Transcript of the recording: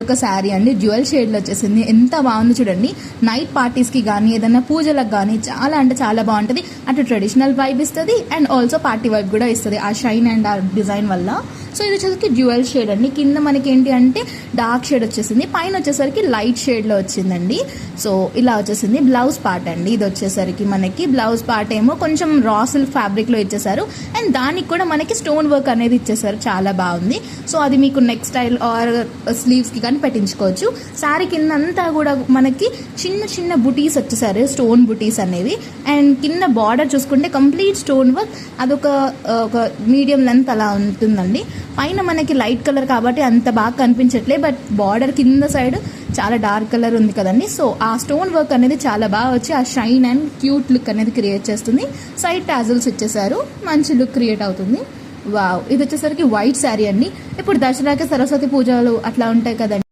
ఇదొక శారీ అండి, డ్యూయల్ షేడ్లో వచ్చేసింది. ఎంత బాగుంది చూడండి. నైట్ పార్టీస్కి కానీ ఏదైనా పూజలకు కానీ చాలా అంటే చాలా బాగుంటుంది. అటు ట్రెడిషనల్ వైబ్ ఇస్తుంది అండ్ ఆల్సో పార్టీ వైబ్ కూడా ఇస్తుంది ఆ షైన్ అండ్ ఆ డిజైన్ వల్ల. సో ఇది వచ్చేసరికి డ్యూయల్ షేడ్ అండి. కింద మనకి ఏంటి అంటే డార్క్ షేడ్ వచ్చేసింది, పైన వచ్చేసరికి లైట్ షేడ్లో వచ్చిందండి. సో ఇలా వచ్చేసింది బ్లౌజ్ పార్ట్ అండి. ఇది వచ్చేసరికి మనకి బ్లౌజ్ పార్ట్ ఏమో కొంచెం రా సిల్క్ ఫ్యాబ్రిక్లో ఇచ్చేసారు అండ్ దానికి కూడా మనకి స్టోన్ వర్క్ అనేది ఇచ్చేసారు, చాలా బాగుంది. సో అది మీకు నెక్ స్టైల్ ఆర్ స్లీవ్స్కి కానీ పెట్టించుకోవచ్చు. శారీ కింద అంతా కూడా మనకి చిన్న చిన్న బుటీస్ వచ్చేసారు, స్టోన్ బుటీస్ అనేవి. అండ్ కింద బార్డర్ చూసుకుంటే కంప్లీట్ స్టోన్ వర్క్, అదొక మీడియం లెంత్ అలా ఉంటుందండి. పైన మనకి లైట్ కలర్ కాబట్టి అంత బాగా కనిపించట్లే, బట్ బార్డర్ కింద సైడ్ చాలా డార్క్ కలర్ ఉంది కదండి. సో ఆ స్టోన్ వర్క్ అనేది చాలా బాగా వచ్చి ఆ షైన్ అండ్ క్యూట్ లుక్ అనేది క్రియేట్ చేస్తుంది. సైడ్ టాజల్స్ ఇచ్చేసారు, మంచి లుక్ క్రియేట్ అవుతుంది. వావ్, ఇది వచ్చేసరికి వైట్ శారీ అండి. ఇప్పుడు దసరాకి సరస్వతి పూజలు అట్లా ఉంటాయి కదండి.